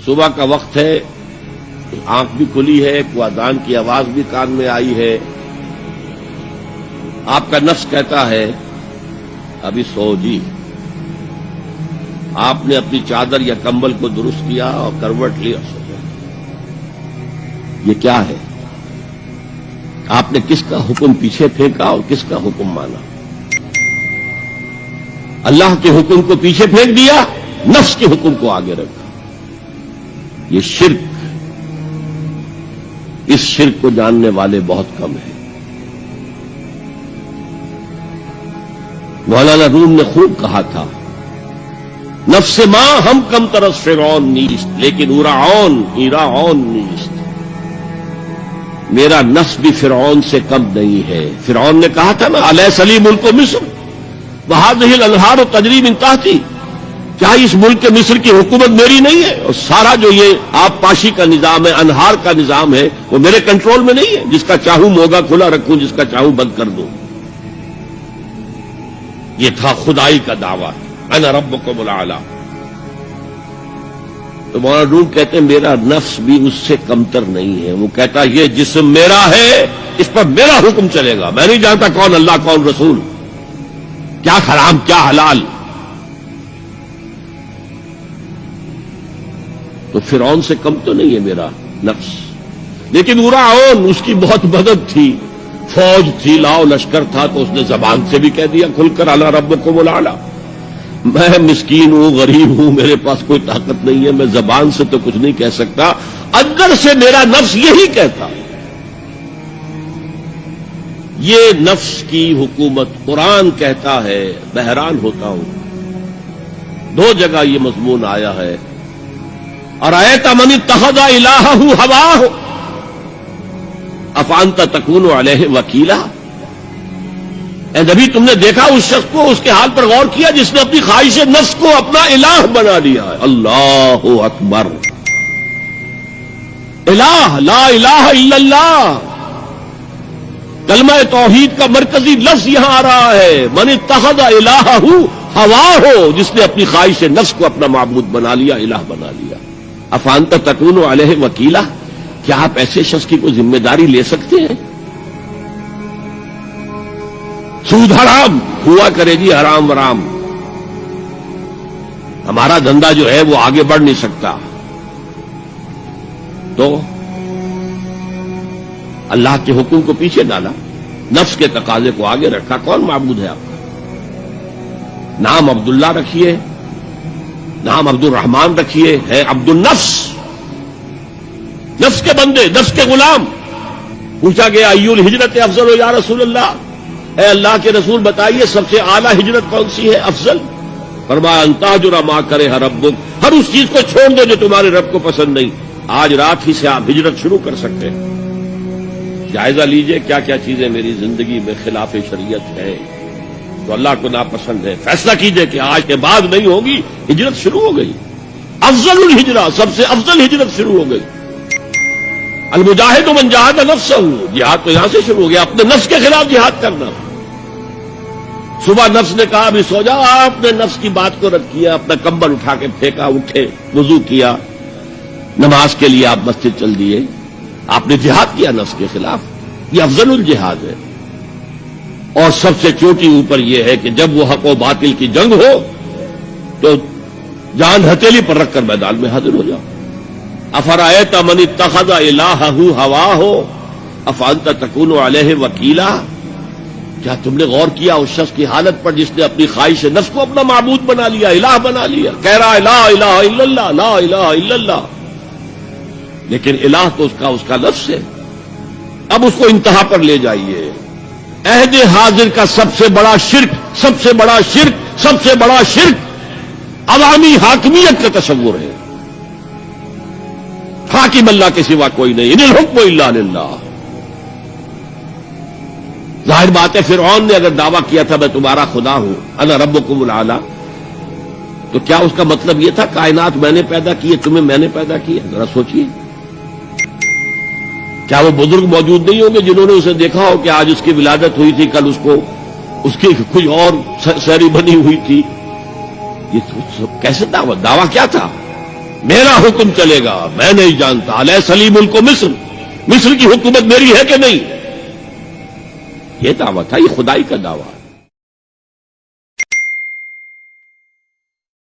صبح کا وقت ہے، آنکھ بھی کھلی ہے، کوئی اذان کی آواز بھی کان میں آئی ہے، آپ کا نفس کہتا ہے ابھی سو جی. آپ نے اپنی چادر یا کمبل کو درست کیا اور کروٹ لیا، سو گئے. یہ کیا ہے؟ آپ نے کس کا حکم پیچھے پھینکا اور کس کا حکم مانا؟ اللہ کے حکم کو پیچھے پھینک دیا، نفس کے حکم کو آگے رکھا. یہ شرک، اس شرک کو جاننے والے بہت کم ہیں. مولانا روم نے خوب کہا تھا، نفس ماں ہم کم طرف فرعون نیست لیکن ایراعون نیست. میرا نفس بھی فرعون سے کم نہیں ہے. فرعون نے کہا تھا نا، الیس لی ملک مصر وہذہ الانہار تجری من تحتی، کیا اس ملک مصر کی حکومت میری نہیں ہے؟ اور سارا جو یہ آب پاشی کا نظام ہے، انہار کا نظام ہے، وہ میرے کنٹرول میں نہیں ہے؟ جس کا چاہوں موگا کھلا رکھوں، جس کا چاہوں بند کر دوں. یہ تھا خدائی کا دعویٰ، انا ربکم الاعلی. تو مولانا روم کہتے ہیں میرا نفس بھی اس سے کمتر نہیں ہے. وہ کہتا یہ جسم میرا ہے، اس پر میرا حکم چلے گا. میں نہیں جانتا کون اللہ کون رسول، کیا حرام کیا حلال. تو فرعون سے کم تو نہیں ہے میرا نفس، لیکن ایراعون اس کی بہت مدد تھی، فوج تھی، لاؤ لشکر تھا، تو اس نے زبان سے بھی کہہ دیا کھل کر الا ربکم الاعلی. میں مسکین ہوں، غریب ہوں، میرے پاس کوئی طاقت نہیں ہے، میں زبان سے تو کچھ نہیں کہہ سکتا، اندر سے میرا نفس یہی کہتا. یہ نفس کی حکومت قرآن کہتا ہے. میں حیران ہوتا ہوں، دو جگہ یہ مضمون آیا ہے. ارأیت من اتخذ الہہ ہواہ افانت تکون علیہ وکیلا. اے نبی تم نے دیکھا اس شخص کو، اس کے حال پر غور کیا جس نے اپنی خواہش نفس کو اپنا الہ بنا لیا ہے. اللہ اکبر. الہ، لا الہ الا اللہ، کلمہ توحید کا مرکزی لفظ یہاں آ رہا ہے. من اتخذ الہہ ہواہ، جس نے اپنی خواہش نفس کو اپنا معبود بنا لیا، الہ بنا لیا. افانت تکون علیہ وکیلا، کیا آپ ایسے شخص کی کوئی ذمہ داری لے سکتے ہیں؟ سود حرام ہوا کرے گی، حرام ورام. ہمارا دھندا جو ہے وہ آگے بڑھ نہیں سکتا. تو اللہ کے حکم کو پیچھے ڈالا، نفس کے تقاضے کو آگے رکھا. کون معبود ہے آپ کا؟ نام عبداللہ رکھیے، نام عبد الرحمان رکھیے، ہے عبد النفس، نفس کے بندے، نفس کے غلام. پوچھا گیا ایو الہجرت افضل یا رسول اللہ، اے اللہ کے رسول بتائیے سب سے اعلیٰ ہجرت کون سی ہے، افضل؟ فرمایا ان تہجر ما کرہ ربک، ہر اس چیز کو چھوڑ دو جو تمہارے رب کو پسند نہیں. آج رات ہی سے آپ ہجرت شروع کر سکتے ہیں. جائزہ لیجئے کیا کیا چیزیں میری زندگی میں خلاف شریعت ہے، تو اللہ کو ناپسند ہے. فیصلہ کیجئے کہ آج کے بعد نہیں ہوگی. ہجرت شروع ہو گئی، افضل الہجرہ، سب سے افضل ہجرت شروع ہو گئی. المجاہد من جاہد نفسہ، جہاد تو یہاں سے شروع ہو گیا، اپنے نفس کے خلاف جہاد کرنا. صبح نفس نے کہا ابھی سو جاؤ، آپ نے نفس کی بات کو رد کیا، اپنا کمبل اٹھا کے پھینکا، اٹھے، وضو کیا، نماز کے لیے آپ مسجد چل دیے. آپ نے جہاد کیا نفس کے خلاف. یہ افضل الجہاد ہے. اور سب سے چوٹی اوپر یہ ہے کہ جب وہ حق و باطل کی جنگ ہو تو جان ہتھیلی پر رکھ کر میدان میں حاضر ہو جاؤ. افرأیت من اتخذ الہہ ہواہ افانت تکون علیہ وکیلا. کیا تم نے غور کیا اس شخص کی حالت پر جس نے اپنی خواہش نفس کو اپنا معبود بنا لیا، الہ بنا لیا؟ کہہ رہا ہے لا الہ الا اللہ، لا الہ الا اللہ، لیکن الہ تو اس کا لفظ ہے. اب اس کو انتہا پر لے جائیے. عہد حاضر کا سب سے بڑا شرک، سب سے بڑا شرک، سب سے بڑا شرک عوامی حاکمیت کا تصور ہے. حاکم اللہ کے سوا کوئی نہیں، ان الحکم الا للہ. ظاہر بات ہے فرعون نے اگر دعویٰ کیا تھا میں تمہارا خدا ہوں، انا ربکم الاعلی، تو کیا اس کا مطلب یہ تھا کائنات میں نے پیدا کی ہے، تمہیں میں نے پیدا کیا؟ ذرا سوچیے. کیا وہ بزرگ موجود نہیں ہوں گے جنہوں نے اسے دیکھا ہو کہ آج اس کی ولادت ہوئی تھی، کل اس کی کوئی اور سیری بنی ہوئی تھی؟ یہ کیسے دعویٰ کیا تھا؟ میرا حکم چلے گا، میں نہیں جانتا. الیس لی ملک مصر، مصر کی حکومت میری ہے کہ نہیں؟ یہ دعویٰ تھا، یہ خدائی کا دعویٰ.